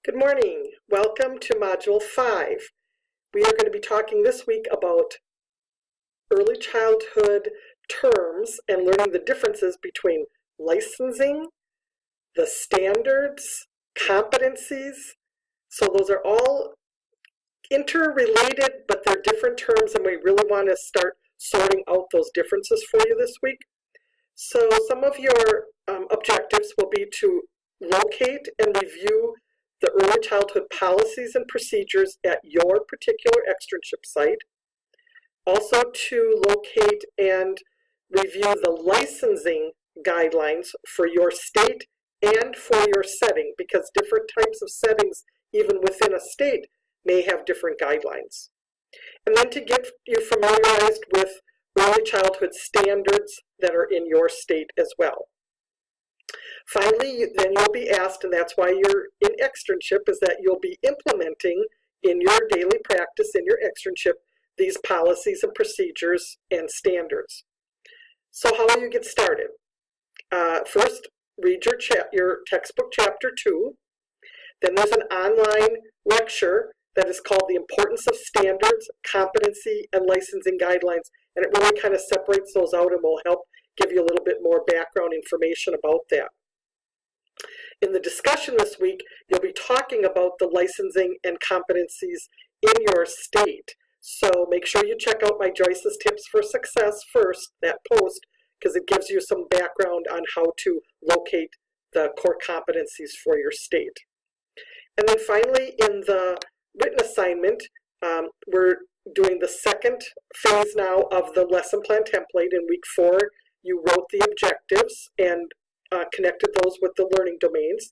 Good morning. Welcome to Module 5. We are going to be talking this week about early childhood terms and learning the differences between licensing, the standards, competencies. So those are all interrelated, but they're different terms, and we really want to start sorting out those differences for you this week. So some of your objectives will be to locate and review the early childhood policies and procedures at your particular externship site. Also to locate and review the licensing guidelines for your state and for your setting, because different types of settings, even within a state, may have different guidelines. And then to get you familiarized with early childhood standards that are in your state as well. Finally, then you'll be asked, and that's why you're in externship, is that you'll be implementing in your daily practice, in your externship, these policies and procedures and standards. So how will you get started? First, read your textbook chapter 2. Then there's an online lecture that is called The Importance of Standards, Competency, and Licensing Guidelines. And it really kind of separates those out and will help give you a little bit more background information about that. In the discussion this week, you'll be talking about the licensing and competencies in your state. So make sure you check out my Joyce's Tips for Success first, that post, because it gives you some background on how to locate the core competencies for your state. And then finally, in the written assignment, we're doing the second phase now of the lesson plan template. In week 4, you wrote the objectives and connected those with the learning domains.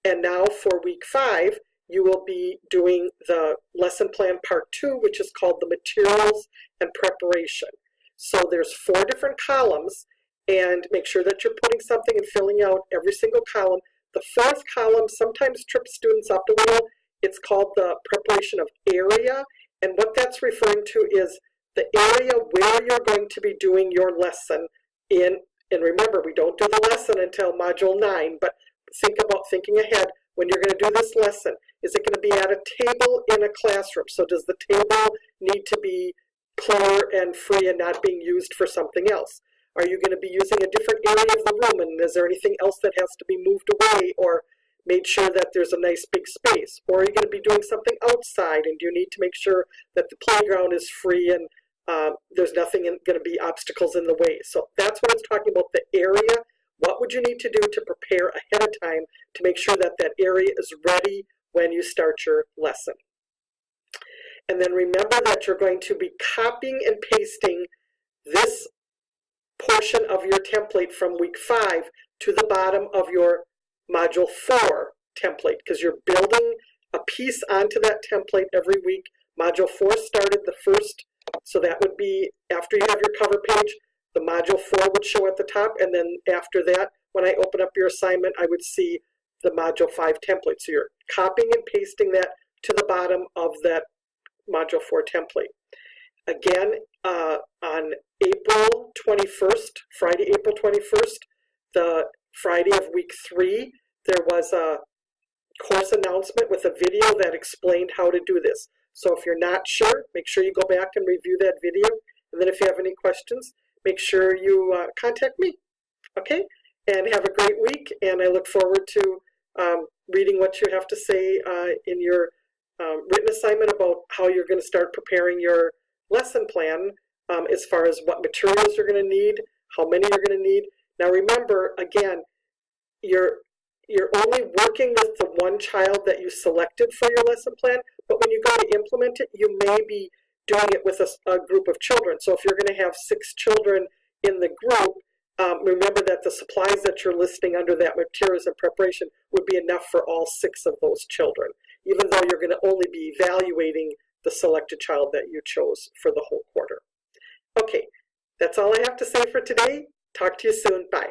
And now for week 5, you will be doing the lesson plan part 2, which is called the materials and preparation. So there's 4 different columns, and make sure that you're putting something and filling out every single column. The 4th column sometimes trips students up a little. It's called the preparation of area, and what that's referring to is the area where you're going to be doing your lesson in. And remember, we don't do the lesson until Module 9, but think about thinking ahead when you're going to do this lesson. Is it going to be at a table in a classroom? So does the table need to be clear and free and not being used for something else? Are you going to be using a different area of the room, and is there anything else that has to be moved away or made sure that there's a nice big space? Or are you going to be doing something outside, and do you need to make sure that the playground is free and there's nothing going to be obstacles in the way? So that's what it's talking about, the area. What would you need to do to prepare ahead of time to make sure that that area is ready when you start your lesson? And then remember that you're going to be copying and pasting this portion of your template from week 5 to the bottom of your Module 4 template, because you're building a piece onto that template every week. Module 4 started the first, so that would be after you have your cover page, the Module 4 would show at the top, and then after that, when I open up your assignment, I would see the Module 5 template. So you're copying and pasting that to the bottom of that Module 4 template. Again, on April 21st, Friday, April 21st, the Friday of week 3, there was a course announcement with a video that explained how to do this. So if you're not sure, make sure you go back and review that video. And then if you have any questions, make sure you contact me. Okay? And have a great week. And I look forward to reading what you have to say in your written assignment about how you're going to start preparing your lesson plan as far as what materials you're going to need, how many you're going to need. Now remember, again, you're only working with the one child that you selected for your lesson plan, but when you go to implement it, you may be doing it with a group of children. So if you're going to have 6 children in the group, remember that the supplies that you're listing under that materials and preparation would be enough for all 6 of those children, even though you're going to only be evaluating the selected child that you chose for the whole quarter. Okay, that's all I have to say for today. Talk to you soon. Bye.